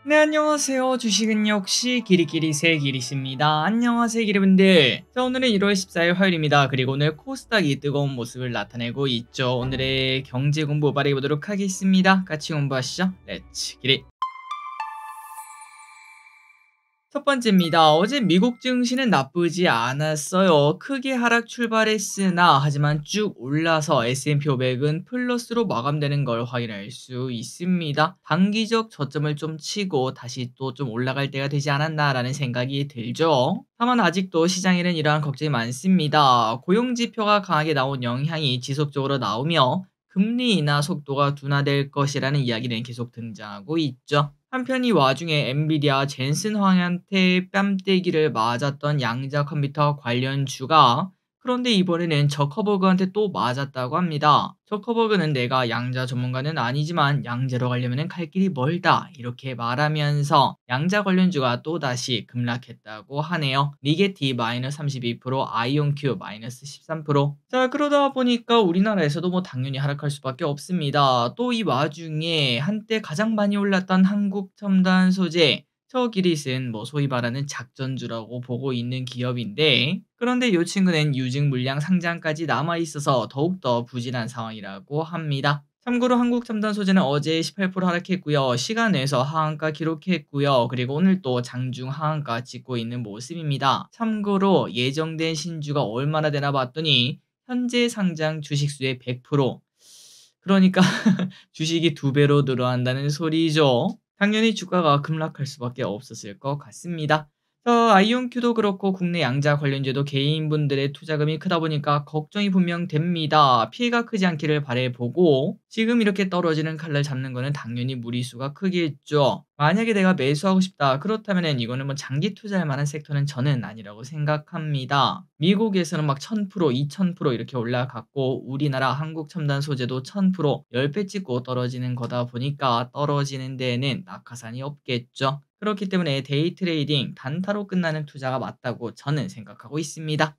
네, 안녕하세요. 주식은 역시 기리기리 새 기리씨입니다. 안녕하세요, 기리분들. 자, 오늘은 1월 14일 화요일입니다. 그리고 오늘 코스닥이 뜨거운 모습을 나타내고 있죠. 오늘의 경제 공부 빠르게 보도록 하겠습니다. 같이 공부하시죠. 렛츠 기리. 첫 번째입니다. 어제 미국 증시는 나쁘지 않았어요. 크게 하락 출발했으나 하지만 쭉 올라서 S&P 500은 플러스로 마감되는 걸 확인할 수 있습니다. 단기적 저점을 좀 치고 다시 또 좀 올라갈 때가 되지 않았나라는 생각이 들죠. 다만 아직도 시장에는 이러한 걱정이 많습니다. 고용 지표가 강하게 나온 영향이 지속적으로 나오며 금리 인하 속도가 둔화될 것이라는 이야기는 계속 등장하고 있죠. 한편 이 와중에 엔비디아 젠슨 황한테 뺨때기를 맞았던 양자 컴퓨터 관련주가 그런데 이번에는 저커버그한테 또 맞았다고 합니다. 저커버그는 내가 양자 전문가는 아니지만 양자로 가려면 갈 길이 멀다 이렇게 말하면서 양자 관련주가 또다시 급락했다고 하네요. 리게티 마이너스 32%, 아이온큐 마이너스 13%. 자, 그러다 보니까 우리나라에서도 뭐 당연히 하락할 수밖에 없습니다. 또 이 와중에 한때 가장 많이 올랐던 한국 첨단 소재 저 기릿은 뭐 소위 말하는 작전주라고 보고 있는 기업인데 그런데 이 친구는 유증 물량 상장까지 남아 있어서 더욱더 부진한 상황이라고 합니다. 참고로 한국 첨단 소재는 어제 18% 하락했고요. 시간 내에서 하한가 기록했고요. 그리고 오늘 또 장중 하한가 찍고 있는 모습입니다. 참고로 예정된 신주가 얼마나 되나 봤더니 현재 상장 주식수의 100%. 그러니까 주식이 2배로 늘어난다는 소리죠. 당연히 주가가 급락할 수밖에 없었을 것 같습니다. 아이온큐도 그렇고 국내 양자 관련주도 개인분들의 투자금이 크다 보니까 걱정이 분명 됩니다. 피해가 크지 않기를 바라보고 지금 이렇게 떨어지는 칼날 잡는 거는 당연히 무리수가 크겠죠. 만약에 내가 매수하고 싶다. 그렇다면 이거는 뭐 장기 투자할 만한 섹터는 저는 아니라고 생각합니다. 미국에서는 막 1000%, 2000% 이렇게 올라갔고 우리나라 한국 첨단 소재도 1000%, 10배 찍고 떨어지는 거다 보니까 떨어지는 데에는 낙하산이 없겠죠. 그렇기 때문에 데이 트레이딩, 단타로 끝나는 투자가 맞다고 저는 생각하고 있습니다.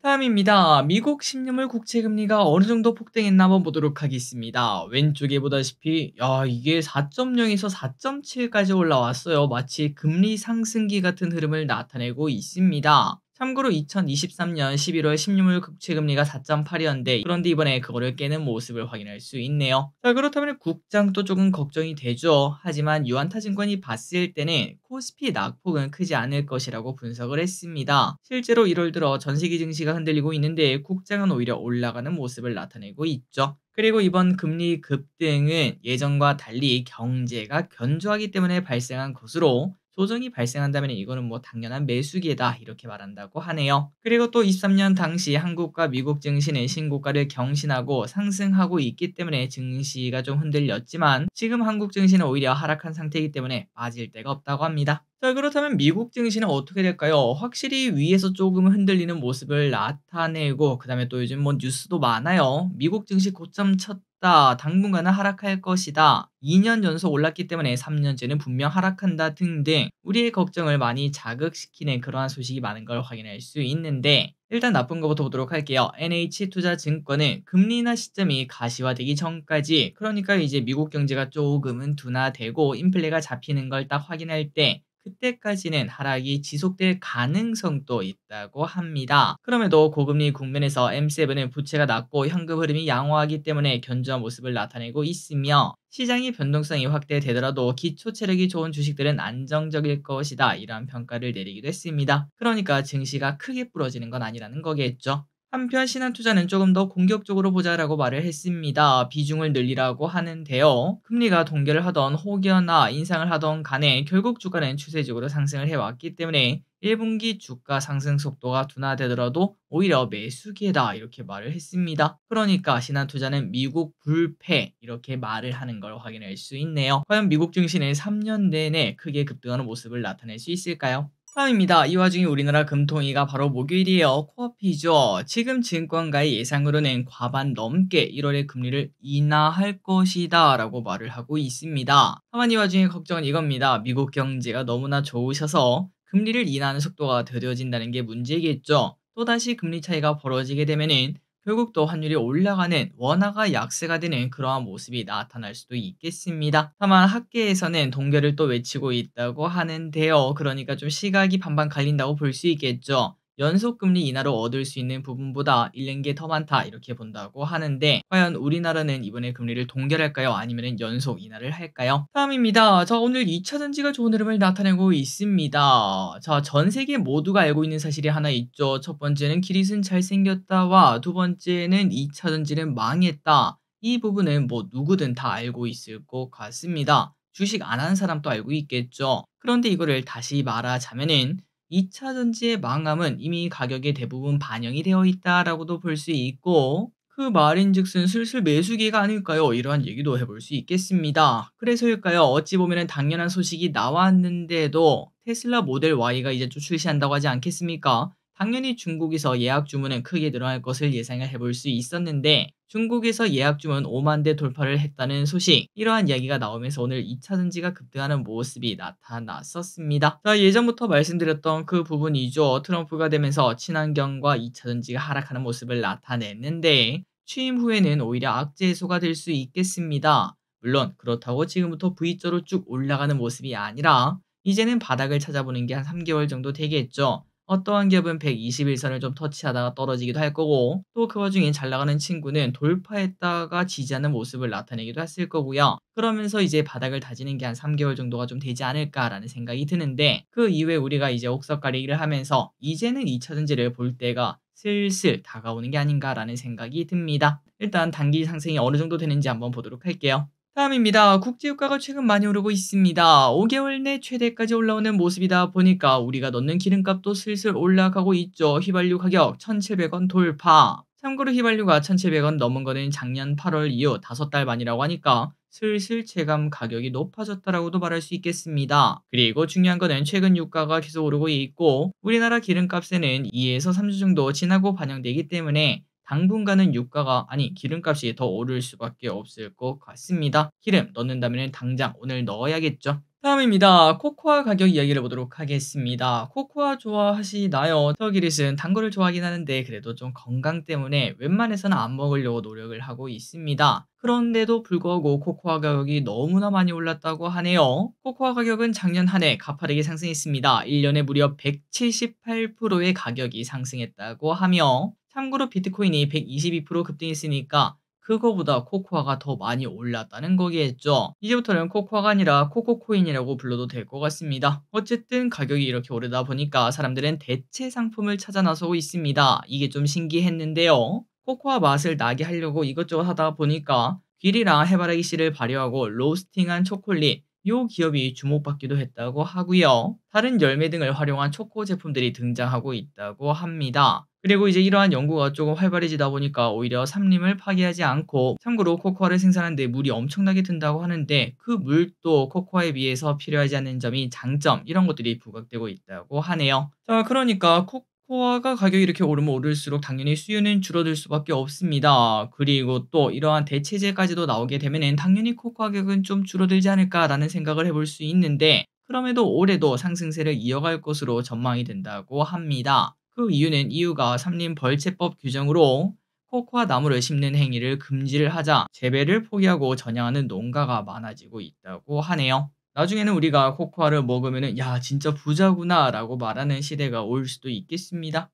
다음입니다. 미국 10년물 국채 금리가 어느 정도 폭등했나 한번 보도록 하겠습니다. 왼쪽에 보다시피 이게 4.0에서 4.7까지 올라왔어요. 마치 금리 상승기 같은 흐름을 나타내고 있습니다. 참고로 2023년 11월 10년물 국채 금리가 4.8이었는데 그런데 이번에 그거를 깨는 모습을 확인할 수 있네요. 자, 그렇다면 국장도 조금 걱정이 되죠. 하지만 유안타증권이 봤을 때는 코스피 낙폭은 크지 않을 것이라고 분석을 했습니다. 실제로 1월 들어 전 세계 증시가 흔들리고 있는데 국장은 오히려 올라가는 모습을 나타내고 있죠. 그리고 이번 금리 급등은 예전과 달리 경제가 견조하기 때문에 발생한 것으로 조정이 발생한다면 이거는 뭐 당연한 매수기회다 이렇게 말한다고 하네요. 그리고 또 23년 당시 한국과 미국 증시는 신고가를 경신하고 상승하고 있기 때문에 증시가 좀 흔들렸지만 지금 한국 증시는 오히려 하락한 상태이기 때문에 빠질 데가 없다고 합니다. 자, 그렇다면 미국 증시는 어떻게 될까요? 확실히 위에서 조금 흔들리는 모습을 나타내고 그다음에 또 요즘 뭐 뉴스도 많아요. 미국 증시 고점 쳤다. 당분간은 하락할 것이다. 2년 연속 올랐기 때문에 3년째는 분명 하락한다 등등 우리의 걱정을 많이 자극시키는 그러한 소식이 많은 걸 확인할 수 있는데 일단 나쁜 것부터 보도록 할게요. NH투자증권은 금리 인하 시점이 가시화되기 전까지 그러니까 이제 미국 경제가 조금은 둔화되고 인플레가 잡히는 걸 딱 확인할 때 그때까지는 하락이 지속될 가능성도 있다고 합니다. 그럼에도 고금리 국면에서 M7은 부채가 낮고 현금 흐름이 양호하기 때문에 견조한 모습을 나타내고 있으며 시장의 변동성이 확대되더라도 기초 체력이 좋은 주식들은 안정적일 것이다. 이러한 평가를 내리기도 했습니다. 그러니까 증시가 크게 부러지는 건 아니라는 거겠죠. 한편 신한투자는 조금 더 공격적으로 보자라고 말을 했습니다. 비중을 늘리라고 하는데요. 금리가 동결을 하던 혹여나 인상을 하던 간에 결국 주가는 추세적으로 상승을 해왔기 때문에 1분기 주가 상승 속도가 둔화되더라도 오히려 매수기회다 이렇게 말을 했습니다. 그러니까 신한투자는 미국 불패 이렇게 말을 하는 걸 확인할 수 있네요. 과연 미국 증시는 3년 내내 크게 급등하는 모습을 나타낼 수 있을까요? 다음입니다. 이 와중에 우리나라 금통위가 바로 목요일이에요. 코앞이죠. 지금 증권가의 예상으로는 과반 넘게 1월에 금리를 인하할 것이다 라고 말을 하고 있습니다. 다만 이 와중에 걱정은 이겁니다. 미국 경제가 너무나 좋으셔서 금리를 인하하는 속도가 더뎌진다는 게 문제겠죠. 또다시 금리 차이가 벌어지게 되면은 결국 또 환율이 올라가는 원화가 약세가 되는 그러한 모습이 나타날 수도 있겠습니다. 다만 학계에서는 동결을 또 외치고 있다고 하는데요. 그러니까 좀 시각이 반반 갈린다고 볼 수 있겠죠. 연속금리 인하로 얻을 수 있는 부분보다 잃는 게 더 많다 이렇게 본다고 하는데 과연 우리나라는 이번에 금리를 동결할까요? 아니면 연속 인하를 할까요? 다음입니다. 자, 오늘 2차 전지가 좋은 흐름을 나타내고 있습니다. 자, 전 세계 모두가 알고 있는 사실이 하나 있죠. 첫 번째는 기릿은 잘생겼다와 두 번째는 2차 전지는 망했다. 이 부분은 뭐 누구든 다 알고 있을 것 같습니다. 주식 안 하는 사람도 알고 있겠죠. 그런데 이거를 다시 말하자면은 2차 전지의 망함은 이미 가격에 대부분 반영이 되어 있다라고도 볼 수 있고 그 말인즉슨 슬슬 매수기가 아닐까요? 이러한 얘기도 해볼 수 있겠습니다. 그래서일까요? 어찌 보면 당연한 소식이 나왔는데도 테슬라 모델 Y가 이제 또 출시한다고 하지 않겠습니까? 당연히 중국에서 예약 주문은 크게 늘어날 것을 예상을 해볼 수 있었는데 중국에서 예약 주문 5만 대 돌파를 했다는 소식 이러한 이야기가 나오면서 오늘 2차 전지가 급등하는 모습이 나타났었습니다. 자, 예전부터 말씀드렸던 그 부분이죠. 트럼프가 되면서 친환경과 2차 전지가 하락하는 모습을 나타냈는데 취임 후에는 오히려 악재 해소가 될 수 있겠습니다. 물론 그렇다고 지금부터 V자로 쭉 올라가는 모습이 아니라 이제는 바닥을 찾아보는 게 한 3개월 정도 되겠죠. 어떠한 기업은 121선을 좀 터치하다가 떨어지기도 할 거고 또 그 와중에 잘 나가는 친구는 돌파했다가 지지하는 모습을 나타내기도 했을 거고요. 그러면서 이제 바닥을 다지는 게 한 3개월 정도가 좀 되지 않을까라는 생각이 드는데 그 이후에 우리가 이제 옥석가리기를 하면서 이제는 2차 전지를 볼 때가 슬슬 다가오는 게 아닌가라는 생각이 듭니다. 일단 단기 상승이 어느 정도 되는지 한번 보도록 할게요. 다음입니다. 국제유가가 최근 많이 오르고 있습니다. 5개월 내 최대까지 올라오는 모습이다 보니까 우리가 넣는 기름값도 슬슬 올라가고 있죠. 휘발유 가격 1,700원 돌파. 참고로 휘발유가 1,700원 넘은 거는 작년 8월 이후 5달 만이라고 하니까 슬슬 체감 가격이 높아졌다라고도 말할 수 있겠습니다. 그리고 중요한 거는 최근 유가가 계속 오르고 있고 우리나라 기름값에는 2에서 3주 정도 지나고 반영되기 때문에 당분간은 기름값이 더 오를 수밖에 없을 것 같습니다. 기름 넣는다면 당장 오늘 넣어야겠죠. 다음입니다. 코코아 가격 이야기를 보도록 하겠습니다. 코코아 좋아하시나요? 저 기릿은 단 거를 좋아하긴 하는데 그래도 좀 건강 때문에 웬만해서는 안 먹으려고 노력을 하고 있습니다. 그런데도 불구하고 코코아 가격이 너무나 많이 올랐다고 하네요. 코코아 가격은 작년 한 해 가파르게 상승했습니다. 1년에 무려 178%의 가격이 상승했다고 하며 참고로 비트코인이 122% 급등했으니까 그거보다 코코아가 더 많이 올랐다는 거겠죠. 이제부터는 코코아가 아니라 코코코인이라고 불러도 될 것 같습니다. 어쨌든 가격이 이렇게 오르다 보니까 사람들은 대체 상품을 찾아 나서고 있습니다. 이게 좀 신기했는데요. 코코아 맛을 나게 하려고 이것저것 하다 보니까 귀리랑 해바라기 씨를 발효하고 로스팅한 초콜릿 요 기업이 주목받기도 했다고 하고요. 다른 열매 등을 활용한 초코 제품들이 등장하고 있다고 합니다. 그리고 이제 이러한 연구가 조금 활발해지다 보니까 오히려 삼림을 파괴하지 않고 참고로 코코아를 생산하는데 물이 엄청나게 든다고 하는데 그 물도 코코아에 비해서 필요하지 않는 점이 장점 이런 것들이 부각되고 있다고 하네요. 자, 그러니까 코코아가 가격이 이렇게 오르면 오를수록 당연히 수요는 줄어들 수밖에 없습니다. 그리고 또 이러한 대체재까지도 나오게 되면은 당연히 코코아 가격은 좀 줄어들지 않을까라는 생각을 해볼 수 있는데 그럼에도 올해도 상승세를 이어갈 것으로 전망이 된다고 합니다. 그 이유가 삼림 벌채법 규정으로 코코아 나무를 심는 행위를 금지를 하자 재배를 포기하고 전향하는 농가가 많아지고 있다고 하네요. 나중에는 우리가 코코아를 먹으면은 야 진짜 부자구나 라고 말하는 시대가 올 수도 있겠습니다.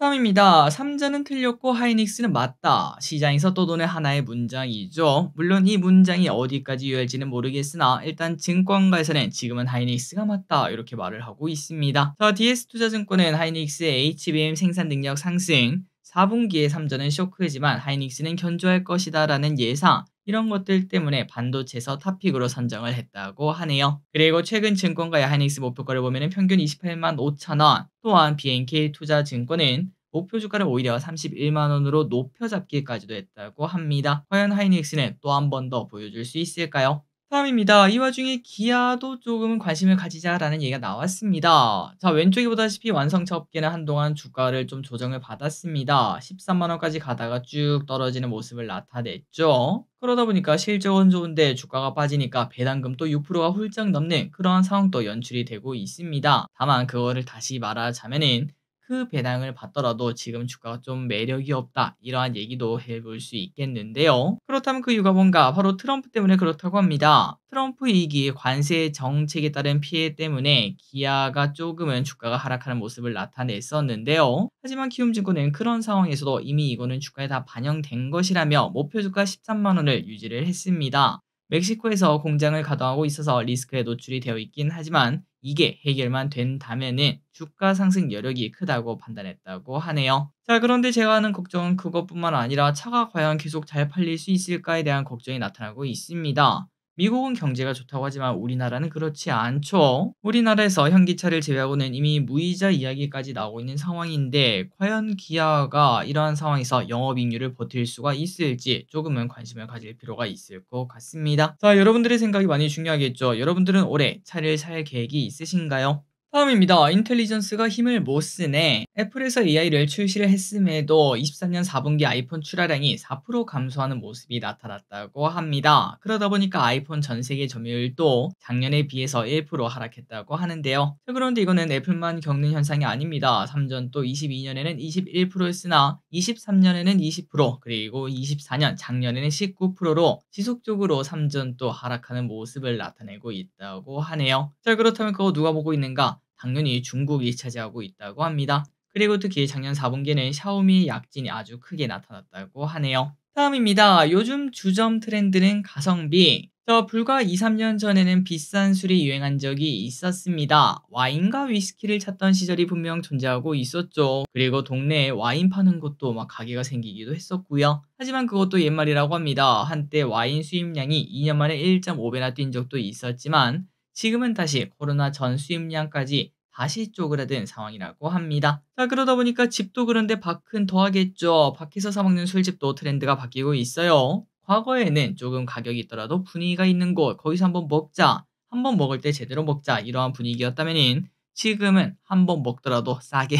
다음입니다. 삼자는 틀렸고 하이닉스는 맞다. 시장에서 떠도는 하나의 문장이죠. 물론 이 문장이 어디까지 유효할지는 모르겠으나 일단 증권가에서는 지금은 하이닉스가 맞다 이렇게 말을 하고 있습니다. 자, DS투자증권은 하이닉스의 HBM 생산 능력 상승, 4분기의 삼자는 쇼크지만 하이닉스는 견조할 것이다 라는 예상 이런 것들 때문에 반도체에서 탑픽으로 선정을 했다고 하네요. 그리고 최근 증권가의 하이닉스 목표가를 보면 평균 28만 5천 원, 또한 BNK 투자증권은 목표 주가를 오히려 31만 원으로 높여잡기까지도 했다고 합니다. 과연 하이닉스는 또 한 번 더 보여줄 수 있을까요? 다음입니다. 이 와중에 기아도 조금은 관심을 가지자라는 얘기가 나왔습니다. 자, 왼쪽에 보다시피 완성차 업계는 한동안 주가를 좀 조정을 받았습니다. 13만 원까지 가다가 쭉 떨어지는 모습을 나타냈죠. 그러다 보니까 실적은 좋은데 주가가 빠지니까 배당금도 6%가 훌쩍 넘는 그러한 상황도 연출이 되고 있습니다. 다만 그거를 다시 말하자면은 그 배당을 받더라도 지금 주가가 좀 매력이 없다. 이러한 얘기도 해볼 수 있겠는데요. 그렇다면 그 이유가 뭔가? 바로 트럼프 때문에 그렇다고 합니다. 트럼프 이기 관세 정책에 따른 피해 때문에 기아가 조금은 주가가 하락하는 모습을 나타냈었는데요. 하지만 키움증권은 그런 상황에서도 이미 이거는 주가에 다 반영된 것이라며 목표 주가 13만 원을 유지를 했습니다. 멕시코에서 공장을 가동하고 있어서 리스크에 노출이 되어 있긴 하지만 이게 해결만 된다면은 주가 상승 여력이 크다고 판단했다고 하네요. 자, 그런데 제가 하는 걱정은 그것뿐만 아니라 차가 과연 계속 잘 팔릴 수 있을까에 대한 걱정이 나타나고 있습니다. 미국은 경제가 좋다고 하지만 우리나라는 그렇지 않죠. 우리나라에서 현기차를 제외하고는 이미 무이자 이야기까지 나오고 있는 상황인데 과연 기아가 이러한 상황에서 영업이익률을 버틸 수가 있을지 조금은 관심을 가질 필요가 있을 것 같습니다. 자, 여러분들의 생각이 많이 중요하겠죠. 여러분들은 올해 차를 살 계획이 있으신가요? 다음입니다. 인텔리전스가 힘을 못 쓰네. 애플에서 AI를 출시를 했음에도 23년 4분기 아이폰 출하량이 4% 감소하는 모습이 나타났다고 합니다. 그러다 보니까 아이폰 전 세계 점유율도 작년에 비해서 1% 하락했다고 하는데요. 자, 그런데 이거는 애플만 겪는 현상이 아닙니다. 3전 또 22년에는 21%였으나 23년에는 20% 그리고 24년 작년에는 19%로 지속적으로 3전 또 하락하는 모습을 나타내고 있다고 하네요. 자, 그렇다면 그거 누가 보고 있는가? 당연히 중국이 차지하고 있다고 합니다. 그리고 특히 작년 4분기에는 샤오미의 약진이 아주 크게 나타났다고 하네요. 다음입니다. 요즘 주점 트렌드는 가성비. 불과 2, 3년 전에는 비싼 술이 유행한 적이 있었습니다. 와인과 위스키를 찾던 시절이 분명 존재하고 있었죠. 그리고 동네에 와인 파는 곳도 막 가게가 생기기도 했었고요. 하지만 그것도 옛말이라고 합니다. 한때 와인 수입량이 2년 만에 1.5배나 뛴 적도 있었지만 지금은 다시 코로나 전 수입량까지 다시 쪼그라든 상황이라고 합니다. 자, 그러다 보니까 집도 그런데 밖은 더하겠죠. 밖에서 사 먹는 술집도 트렌드가 바뀌고 있어요. 과거에는 조금 가격이 있더라도 분위기가 있는 곳, 거기서 한번 먹자. 한번 먹을 때 제대로 먹자. 이러한 분위기였다면은 지금은 한번 먹더라도 싸게,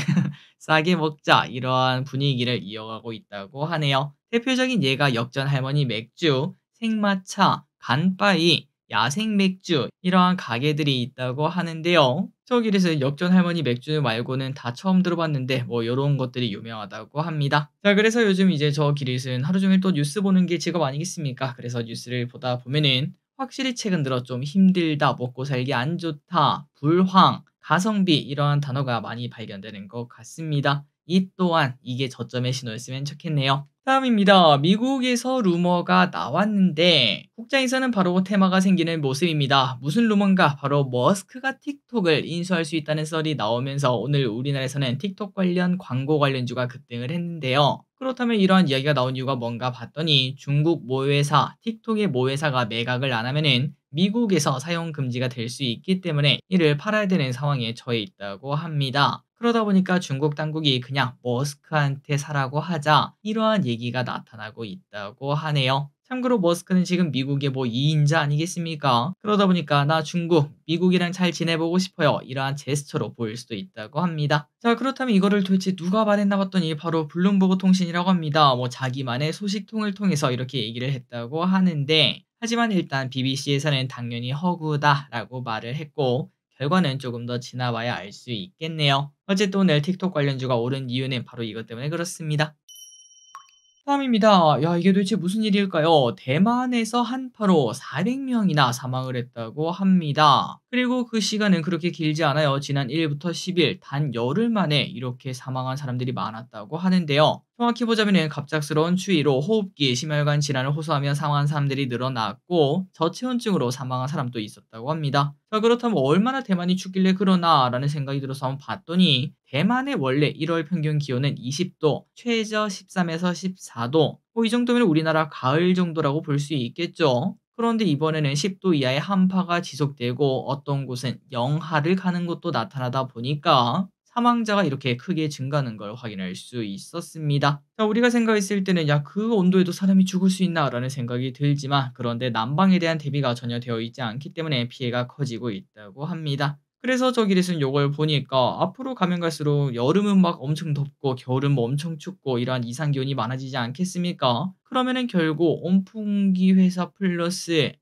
싸게 먹자. 이러한 분위기를 이어가고 있다고 하네요. 대표적인 예가 역전 할머니 맥주, 생마차, 간바이, 야생 맥주 이러한 가게들이 있다고 하는데요. 저길에서 역전 할머니 맥주 말고는 다 처음 들어봤는데 뭐 요런 것들이 유명하다고 합니다. 자, 그래서 요즘 이제 저 길에서는 하루 종일 또 뉴스 보는 게 직업 아니겠습니까? 그래서 뉴스를 보다 보면은 확실히 최근 들어 좀 힘들다, 먹고 살기 안 좋다, 불황, 가성비 이러한 단어가 많이 발견되는 것 같습니다. 이 또한 이게 저점의 신호였으면 좋겠네요. 다음입니다. 미국에서 루머가 나왔는데 국장에서는 바로 테마가 생기는 모습입니다. 무슨 루머인가? 바로 머스크가 틱톡을 인수할 수 있다는 썰이 나오면서 오늘 우리나라에서는 틱톡 관련 광고 관련주가 급등을 했는데요. 그렇다면 이러한 이야기가 나온 이유가 뭔가 봤더니 중국 모 회사, 틱톡의 모 회사가 매각을 안 하면은 미국에서 사용 금지가 될 수 있기 때문에 이를 팔아야 되는 상황에 처해 있다고 합니다. 그러다 보니까 중국 당국이 그냥 머스크한테 사라고 하자 이러한 얘기가 나타나고 있다고 하네요. 참고로 머스크는 지금 미국의 뭐 2인자 아니겠습니까? 그러다 보니까 나 중국, 미국이랑 잘 지내보고 싶어요. 이러한 제스처로 보일 수도 있다고 합니다. 자, 그렇다면 이거를 도대체 누가 말했나 봤더니 바로 블룸버그 통신이라고 합니다. 뭐 자기만의 소식통을 통해서 이렇게 얘기를 했다고 하는데 하지만 일단 BBC에서는 당연히 허구다라고 말을 했고 결과는 조금 더 지나봐야 알 수 있겠네요. 어쨌든 오늘 틱톡 관련주가 오른 이유는 바로 이것 때문에 그렇습니다. 다음입니다. 야, 이게 도대체 무슨 일일까요? 대만에서 한파로 400명이나 사망을 했다고 합니다. 그리고 그 시간은 그렇게 길지 않아요. 지난 1일부터 10일 단 열흘 만에 이렇게 사망한 사람들이 많았다고 하는데요. 정확히 보자면 갑작스러운 추위로 호흡기, 심혈관 질환을 호소하며 사망한 사람들이 늘어났고 저체온증으로 사망한 사람도 있었다고 합니다. 자, 그렇다면 얼마나 대만이 춥길래 그러나 라는 생각이 들어서 한번 봤더니 대만의 원래 1월 평균 기온은 20도, 최저 13에서 14도. 뭐 이 정도면 우리나라 가을 정도라고 볼 수 있겠죠. 그런데 이번에는 10도 이하의 한파가 지속되고 어떤 곳은 영하를 가는 곳도 나타나다 보니까 사망자가 이렇게 크게 증가하는 걸 확인할 수 있었습니다. 자, 우리가 생각했을 때는 야, 그 온도에도 사람이 죽을 수 있나? 라는 생각이 들지만 그런데 난방에 대한 대비가 전혀 되어 있지 않기 때문에 피해가 커지고 있다고 합니다. 그래서 저기에서는 요걸 보니까 앞으로 가면 갈수록 여름은 막 엄청 덥고 겨울은 뭐 엄청 춥고 이러한 이상 기온이 많아지지 않겠습니까? 그러면은 결국 온풍기 회사 플러스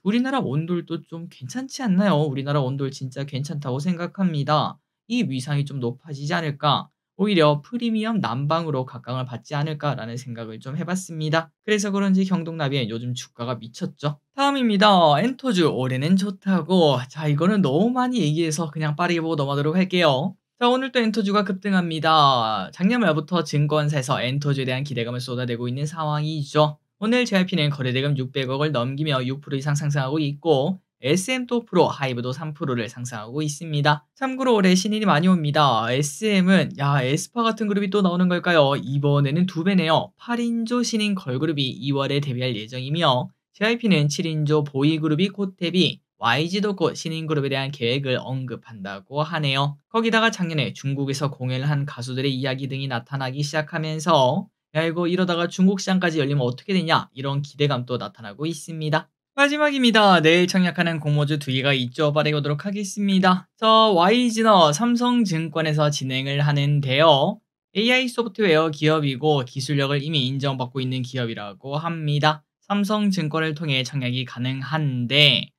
우리나라 온돌도 좀 괜찮지 않나요? 우리나라 온돌 진짜 괜찮다고 생각합니다. 이 위상이 좀 높아지지 않을까? 오히려 프리미엄 난방으로 각광을 받지 않을까라는 생각을 좀 해봤습니다. 그래서 그런지 경동나비엔 요즘 주가가 미쳤죠. 다음입니다. 엔터즈 올해는 좋다고. 자, 이거는 너무 많이 얘기해서 그냥 빠르게 보고 넘어가도록 할게요. 자, 오늘 또 엔터주가 급등합니다. 작년 말부터 증권사에서 엔터주에 대한 기대감을 쏟아내고 있는 상황이죠. 오늘 JYP는 거래대금 600억을 넘기며 6% 이상 상승하고 있고, SM도 프로, 하이브도 3%를 상승하고 있습니다. 참고로 올해 신인이 많이 옵니다. SM은 에스파 같은 그룹이 또 나오는 걸까요? 이번에는 2배네요. 8인조 신인 걸그룹이 2월에 데뷔할 예정이며, JYP는 7인조 보이그룹이 곧 데뷔, YG도 곧 신인그룹에 대한 계획을 언급한다고 하네요. 거기다가 작년에 중국에서 공연을 한 가수들의 이야기 등이 나타나기 시작하면서 야, 이거 이러다가 중국 시장까지 열리면 어떻게 되냐, 이런 기대감도 나타나고 있습니다. 마지막입니다. 내일 청약하는 공모주 2개가 있죠. 빠르게 보도록 하겠습니다. YG는 삼성증권에서 진행을 하는데요. AI 소프트웨어 기업이고 기술력을 이미 인정받고 있는 기업이라고 합니다. 삼성증권을 통해 청약이 가능한데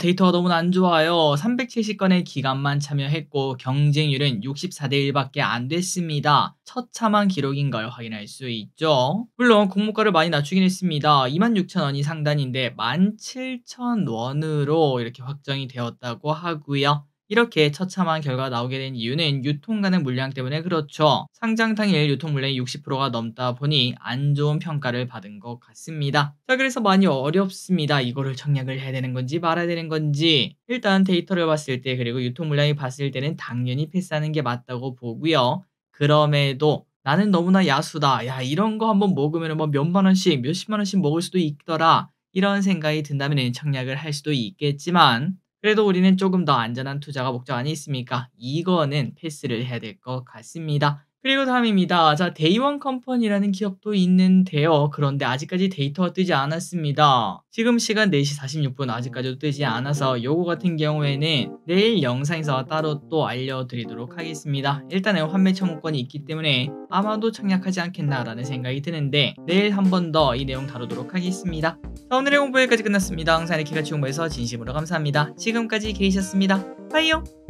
데이터가 너무 안 좋아요. 370건의 기관만 참여했고 경쟁률은 64대 1밖에 안 됐습니다. 처참한 기록인 걸 확인할 수 있죠. 물론 공모가를 많이 낮추긴 했습니다. 26,000원이 상단인데 17,000원으로 이렇게 확정이 되었다고 하고요. 이렇게 처참한 결과가 나오게 된 이유는 유통 가능 물량 때문에 그렇죠. 상장 당일 유통 물량이 60%가 넘다 보니 안 좋은 평가를 받은 것 같습니다. 자, 그래서 많이 어렵습니다. 이거를 청약을 해야 되는 건지 말아야 되는 건지. 일단 데이터를 봤을 때 그리고 유통 물량이 봤을 때는 당연히 패스하는 게 맞다고 보고요. 그럼에도 나는 너무나 야수다. 야, 이런 거 한번 먹으면 뭐 몇만 원씩, 몇십만 원씩 먹을 수도 있더라. 이런 생각이 든다면 청약을 할 수도 있겠지만 그래도 우리는 조금 더 안전한 투자가 목적 아니겠습니까? 이거는 패스를 해야 될 것 같습니다. 그리고 다음입니다. 자, 데이원 컴퍼니라는 기업도 있는데요. 그런데 아직까지 데이터가 뜨지 않았습니다. 지금 시간 4시 46분 아직까지도 뜨지 않아서 요거 같은 경우에는 내일 영상에서 따로 또 알려드리도록 하겠습니다. 일단은 환매 청구권이 있기 때문에 아마도 청약하지 않겠나라는 생각이 드는데 내일 한 번 더 이 내용 다루도록 하겠습니다. 자, 오늘의 공부 여기까지 끝났습니다. 항상 이렇게 같이 공부해서 진심으로 감사합니다. 지금까지 계셨습니다. 빠이요.